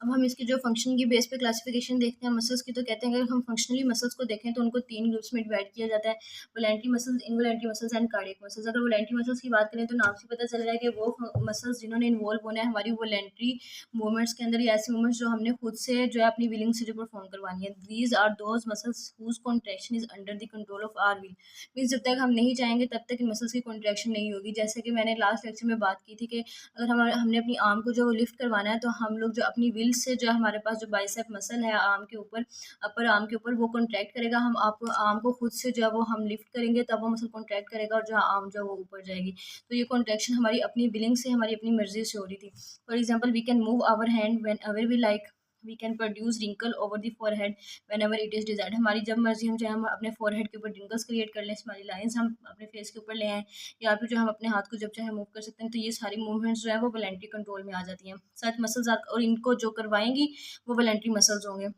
अब हम इसकी जो फंक्शन की बेस पे क्लासिफिकेशन देखते हैं मसल्स की, तो कहते हैं अगर हम फंक्शनली मसल्स को देखें तो उनको 3 ग्रुप्स में डिवाइड किया जाता है, voluntary muscles, involuntary muscles and cardiac muscles. अगर वोलेंट्री मसल्स की बात करें तो नाम से पता चल रहा है कि वो मसल्स जिन्होंने इन्वॉल्व होना है हमारी वोलेंट्री मूवमेंट्स के अंदर, या ऐसे मूवमेंट्स जो हमने खुद से जो है अपनी विलिंग से जो परफॉर्म करवानी है। These are those muscles whose contraction is under the control of our will. Means जब तक हम नहीं चाहेंगे तब तक इन मसल्स की कॉन्ट्रैक्शन नहीं होगी। जैसे कि मैंने लास्ट लेक्चर में बात की थी कि अगर हमने अपनी आर्म को जो लिफ्ट करवाना है, तो हम लोग जो अपनी विल से जो हमारे पास जो बाइसेप मसल है आर्म के ऊपर, अपर आर्म के ऊपर, वो कॉन्ट्रैक्ट करेगा। हम आप आर्म को खुद से जो है वो हम लिफ्ट करेंगे तब वो मसल कॉन्ट्रैक्ट करेगा और जो आर्म जो है वो ऊपर जाएगी। तो ये कॉन्ट्रैक्शन हमारी अपनी विलिंग से, हमारी अपनी मर्जी से हो रही थी। For example, we can move our hand whenever we like, we can produce wrinkle over the forehead whenever it is desired. हमारी जब मर्जी हम चाहे हम अपने फोरहेड के ऊपर रिंकल्स क्रिएट कर लें, स्माइली लाइंस हम अपने फेस के ऊपर ले आएँ, या फिर जो हम अपने हाथ को जब चाहे मूव कर सकते हैं। तो ये सारी मूवमेंट्स जो है वो वॉलेंट्री कंट्रोल में आ जाती हैं। सच मसल्स और इनको जो करवाएंगी वो वॉलेंट्री मसल्स होंगे।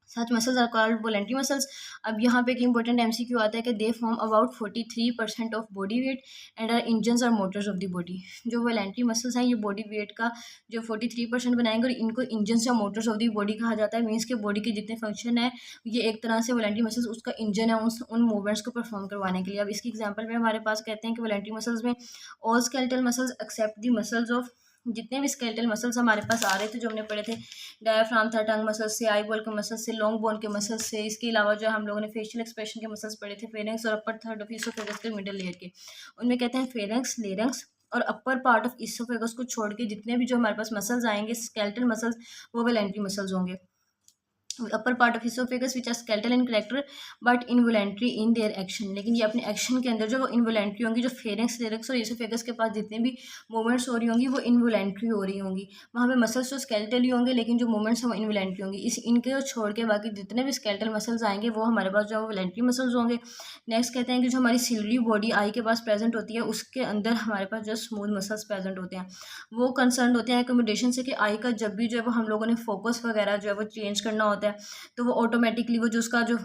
सच muscles are called voluntary muscles. अब यहाँ पे एक इंपॉर्टेंट एमसीक्यू आता है कि they form about 43% of body weight and are engines और मोटर्स ऑफ द बॉडी। जो वॉलेंट्री मसल्स हैं ये बॉडी वेट का जो 43% बनाएंगे, और इनको इंजन्स या मोटर्स ऑफ द बॉडी कहा जाता है। मीन्स के बॉडी के जितने फंक्शन है ये एक तरह से वॉलेंट्री मसल्स उसका इंजन है उन मूवमेंट्स को परफॉर्म करवाने के लिए। अब इसकी एग्जाम्पल में हमारे पास कहते हैं कि वॉलेंट्री मसल्स में all skeletal muscles except the muscles of, जितने भी स्केलेटल मसल्स हमारे पास आ रहे थे जो हमने पढ़े थे, डायाफ्राम था टंग मसल से, आई बॉल के मसल से, लॉन्ग बोन के मसल से, इसके अलावा जो हम लोगों ने फेशियल एक्सप्रेशन के मसल्स पढ़े थे, फेरेंक्स और अपर थर्ड ऑफ इसोफेगस के मिडल लेयर के, उनमें कहते हैं फेरेंक्स, लेरेंक्स और अपर पार्ट ऑफ इसोफेगस को छोड़ के जितने भी जो हमारे पास मसल्स आएंगे स्केलेटल मसल्स, वो वॉलेंट्री मसल्स होंगे। Upper part of oesophagus which are skeletal in character but involuntary in their action. लेकिन ये अपने एक्शन के अंदर जो वो इनवोलेंट्री होंगी। जो फेरेंक्स, लेरेंक्स और इसोफेगस के पास जितने भी मूवमेंट्स हो रही होंगी वो इनवोलेंट्री हो रही होंगी। वहाँ पे मसल्स तो स्केलेटल ही होंगे लेकिन जो मूवमेंट्स हैं वो इनवोलेंट्री होंगी। इनके छोड़ के बाकी जितने भी स्केलेटल मसल्स आएंगे वो हमारे पास जो वोलेंट्री मसल्स होंगे। नेक्स्ट कहते हैं कि जो हमारी सिलरी बॉडी आई के पास प्रेजेंट होती है उसके अंदर हमारे पास जो स्मूथ मसल्स प्रेजेंट होते हैं, वो कंसर्न होते हैं एकोमोडेशन से, कि आई का जब भी जो है वो हम लोगों ने फोकस वगैरह जो है वो चेंज करना होता है, तो वो ऑटोमेटिकली वो जो उसका जो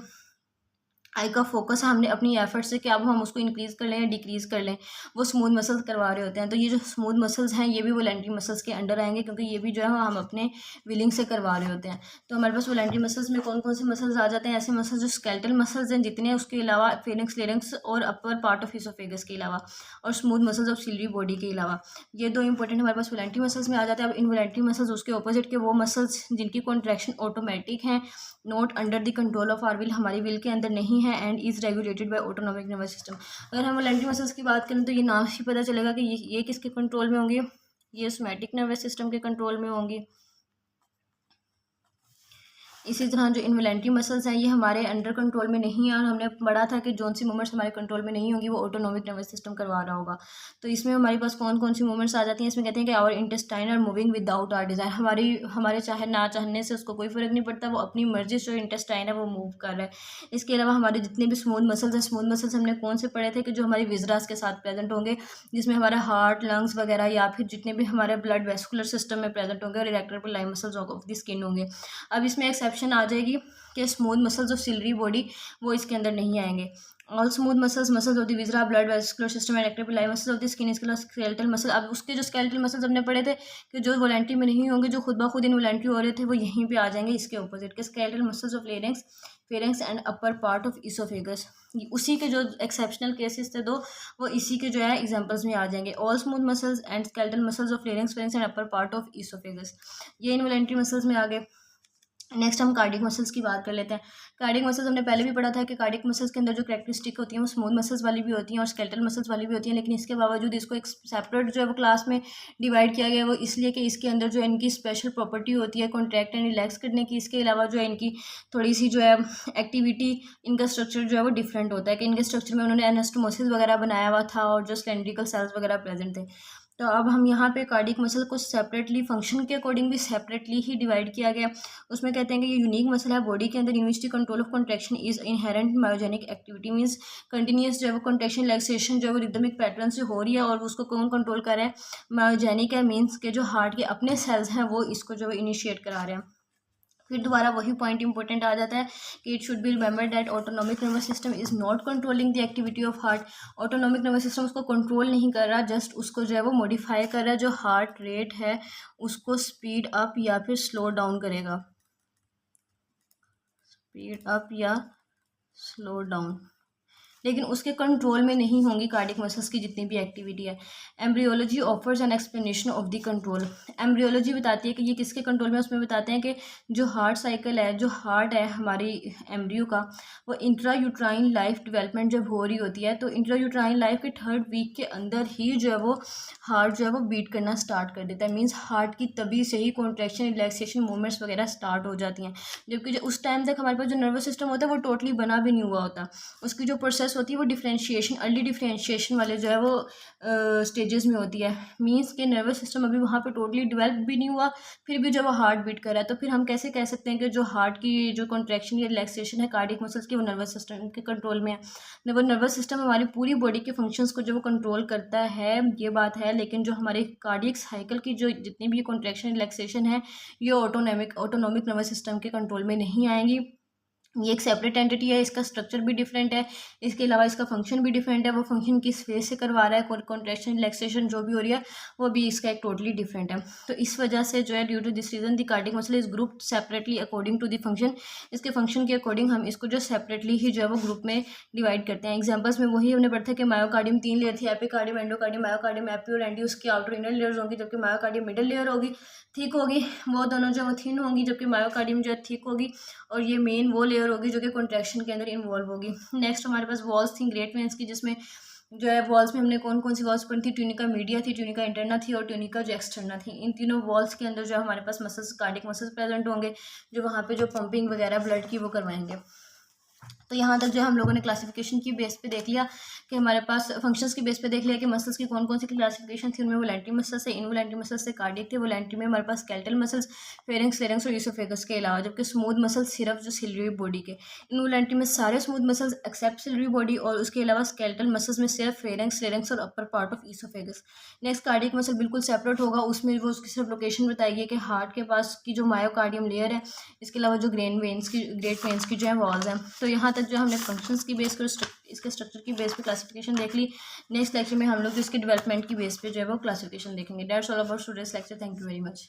आई का फोकस है हमने अपनी एफर्ट से कि अब हम उसको इंक्रीज़ कर लें या डिक्रीज़ कर लें, वो स्मूथ मसल्स करवा रहे होते हैं। तो ये जो स्मूथ मसल्स हैं ये भी वॉलेंट्री मसल्स के अंडर आएंगे, क्योंकि ये भी जो है हम अपने विलिंग से करवा रहे होते हैं। तो हमारे पास वॉलेंट्री मसल्स में कौन कौन से मसल्स आ जाते हैं? ऐसे मसल्स जो स्केलेटल मसल्स हैं जितने, उसके अलावा फेरेंक्स, लेरेंक्स और अपर पार्ट ऑफ इसोफेगस के अलावा, और smooth muscles of ciliary body के अलावा, ये दो इंपॉर्टेंट हमारे पास वॉलेंट्री मसल्स में आ जाते हैं। अब इनवॉलेंट्री मसल्स उसके ऑपोजिट के वो मसल्स जिनकी कॉन्ट्रैक्शन ऑटोमेटिक हैं, not under the control of our will, हमारी विल के अंदर नहीं है, and is regulated by autonomic nervous system. अगर हम वॉलेंट्री मसल्स की बात करें तो ये नाम से पता चलेगा कि ये किसके कंट्रोल में होंगी, ये सोमैटिक नर्वस सिस्टम के कंट्रोल में होंगी। इसी तरह जो इनवॉलेंट्री मसल्स हैं ये हमारे अंडर कंट्रोल में नहीं है, और हमने पढ़ा था कि जौन सी मूवमेंट्स हमारे कंट्रोल में नहीं होंगी वो ऑटोनॉमिक नर्वस सिस्टम करवा रहा होगा। तो इसमें हमारे पास कौन कौन सी मूवमेंट्स आ जाती हैं? इसमें कहते हैं कि our intestine are moving without our design. हमारे चाहे ना चाहने से उसको कोई फ़र्क नहीं पड़ता, वो अपनी मर्जी से जो इंटेस्टाइन है वो मूव कर रहा है। इसके अलावा हमारे जितने भी स्मूथ मसल्स हैं, स्मूथ मसल्स हमने कौन से पढ़े थे कि जो हमारी विजरास के साथ प्रेजेंट होंगे, जिसमें हमारा हार्ट, लंग्स वगैरह या फिर जितने भी हमारे ब्लड वेस्कुलर सिस्टम में प्रेजेंट होंगे, और arrector line muscles of the skin होंगे। अब इसमें एक्सेप्शन आ जाएगी कि smooth muscles of ciliary body वो इसके अंदर नहीं आएंगे। All smooth muscles of the viscera, blood vascular system and arrector line muscles of the skin, इसके अलावा स्केलेटल मसल। अब उसके जो स्केलेटल मसल्स हमने पढ़े थे कि जो वॉलेंट्री में नहीं होंगे, जो खुद ब खुद इनवॉलेंट्री हो रहे थे, वो यहीं पे आ जाएंगे इसके ऑपोजिट के skeletal muscles of larynx, pharynx and upper part of oesophagus. उसी के जो एक्सेप्शनल केसेस थे दो, वो इसी के जो है एग्जांपल्स में आ जाएंगे। All smooth muscles and skeletal muscles of larynx, pharynx and upper part of oesophagus, ये इनवॉलेंट्री मसल्स में आ गए। नेक्स्ट हम कार्डिक मसल्स की बात कर लेते हैं। कार्डिक मसल्स हमने पहले भी पढ़ा था कि कार्डिक मसल्स के अंदर जो कैरेक्टरिस्टिक होती हैं वो स्मूथ मसल्स वाली भी होती हैं और स्केलेटल मसल्स वाली भी होती हैं, लेकिन इसके बावजूद इसको एक सेपरेट जो है वो क्लास में डिवाइड किया गया है। वो इसलिए कि इसके अंदर जो इनकी स्पेशल प्रॉपर्टी होती है कॉन्ट्रैक्ट एंड रिलैक्स करने की। इसके अलावा जो है इनकी थोड़ी सी जो है एक्टिविटी, इनका स्ट्रक्चर जो है वो डिफरेंट होता है, कि इनके स्ट्रक्चर में उन्होंने एनास्टोमोसिस वगैरह बनाया हुआ था और जो सिलेंड्रिकल सेल्स वगैरह प्रेजेंट थे। तो अब हम यहाँ पे कार्डिक मसल को सेपरेटली, फंक्शन के अकॉर्डिंग भी सेपरेटली ही डिवाइड किया गया। उसमें कहते हैं कि ये यूनिक मसल है बॉडी के अंदर, in which the control of contraction is inherent myogenic activity. Means continuous जो है वो कॉन्ट्रैक्शन, रिलैक्सेशन जो है वो रिदमिक पैटर्न से हो रही है, और उसको कौन कंट्रोल कर रहा है? मायोजेनिक है, मीन्स के जो हार्ट के अपने सेल्स हैं वो इसको जो है इनिशिएट करा रहे हैं। फिर दोबारा वही पॉइंट इंपॉर्टेंट आ जाता है कि it should be remember that autonomic nervous system is not controlling the activity of heart. Autonomic nervous system उसको कंट्रोल नहीं कर रहा, जस्ट उसको जो है वो मॉडिफाई कर रहा है, जो हार्ट रेट है उसको स्पीड अप या फिर स्लो डाउन करेगा, स्पीड अप या स्लो डाउन, लेकिन उसके कंट्रोल में नहीं होंगी कार्डियक मसल्स की जितनी भी एक्टिविटी है। Embryology offers an explanation of the control. Embryology बताती है कि ये किसके कंट्रोल में, उसमें बताते हैं कि जो हार्ट साइकिल है, जो हार्ट है हमारी एम्ब्रियो का, वो इंट्रा यूट्राइन लाइफ डेवलपमेंट जब हो रही होती है तो इंट्रा यूट्राइन लाइफ के 3rd वीक के अंदर ही जो है वो हार्ट जो है वो बीट करना स्टार्ट कर देता है। मीन्स हार्ट की तभी से ही कॉन्ट्रैक्शन, रिलैक्सेशन मूवमेंट्स वगैरह स्टार्ट हो जाती हैं, जबकि जो उस टाइम तक हमारे पास जो नर्वस सिस्टम होता है वो टोटली बना भी नहीं हुआ होता। उसकी जो प्रोसेस होती है वो डिफ्रेंशिएशन, अर्ली डिफ्रेंशिएशन वाले जो है वो स्टेजेस में होती है। मींस के नर्वस सिस्टम अभी वहाँ पे टोटली डेवलप भी नहीं हुआ, फिर भी जब वो हार्ट बीट कर रहा है, तो फिर हम कैसे कह सकते हैं कि जो हार्ट की जो कॉन्ट्रैक्शन या रिलैक्सेशन है कार्डियक मसल्स की वो नर्वस सिस्टम के कंट्रोल में है। वो नर्वस सिस्टम हमारी पूरी बॉडी के फंक्शंस को जो वो कंट्रोल करता है, ये बात है, लेकिन जो हमारे कार्डियक साइकिल की जो जितनी भी कॉन्ट्रैक्शन रिलैक्सेशन है ये ऑटोनॉमिक नर्वस सिस्टम के कंट्रोल में नहीं आएंगी। ये एक सेपरेट एंटिटी है, इसका स्ट्रक्चर भी डिफरेंट है, इसके अलावा इसका फंक्शन भी डिफरेंट है। वो फंक्शन किस फेज से करवा रहा है, कॉन्ट्रैक्शन रिलैक्सेशन जो भी हो रही है वो भी इसका एक टोटली डिफरेंट है। तो इस वजह से जो है due to this reason the cardiac muscle is group separately according to the function. इसके फंक्शन के अकॉर्डिंग हम इसको जो सेपरेटली ही जो है वो ग्रुप में डिवाइड करते हैं। एग्जाम्पल्स में वही हमने पढ़ा था कि मायोकार्डियम 3 लेयर थी, एपिकार्डियम, एंडोकार्डियम, मायोकार्डियम, एपी और एंडी उसकी आउटर इनर लेयर्स होंगी, जबकि मायोकार्डियम मिडल लेयर होगी, थिक होगी, वो दोनों जो वो थिन होंगी, जबकि मायोकार्डियम जो है थिक होगी, और ये मेन वो लेयर होगी जो कि कॉन्ट्रैक्शन के अंदर इन्वॉल्व होगी। नेक्स्ट हमारे पास वॉल्स थी ग्रेट वेन्स की, जिसमें जो है वॉल्स में हमने कौन कौन सी वॉल्स पढ़ी थी, ट्यूनिका मीडिया थी, ट्यूनिका इंटरना थी और ट्यूनिका जो एक्सटर्ना थी। इन तीनों वॉल्स के अंदर जो है हमारे पास मसल्स, कार्डियक मसल्स प्रेजेंट होंगे, जो वहाँ पे जो पंपिंग वगैरह ब्लड की वो करवाएंगे। तो यहाँ तक जो हम लोगों ने क्लासिफिकेशन की बेस पे देख लिया कि हमारे पास फंक्शंस की बेस पे देख लिया कि मसल्स की कौन कौन सी क्लासिफिकेशन थी। उनमें वोलेंट्री मसल्स से, इनवोलेंट्री मसल्स से कार्डियक थे। वोलेंट्री में हमारे पास स्केलेटल मसल्स, फेरिंक्स, लेरिंक्स और ईसोफेगस के अलावा, जबकि स्मूथ मसल्स सिर्फ जो सिलरी बॉडी के। इनवोलेंट्री में सारे smooth muscles except ciliary body, और उसके अलावा स्केलेटल मसल्स में सिर्फ फेरिंक्स, लेरिंक्स और अपर part of oesophagus. Next cardiac muscle बिल्कुल सेपरेट होगा, उसमें वो उसकी सिर्फ लोकेशन बताएगी कि हार्ट के पास की जो मायोकार्डियम लेयर है, इसके अलावा जो ग्रेट वेन्स की जो है वॉल्स हैं। तो यहाँ तक जो हमने फंक्शंस की बेस पर इसके स्ट्रक्चर की बेस पे क्लासिफिकेशन देख ली। नेक्स्ट लेक्चर में हम लोग इसके डेवलपमेंट की बेस पे जो है वो क्लासिफिकेशन देखेंगे। That's all about today's lecture. Thank you very much.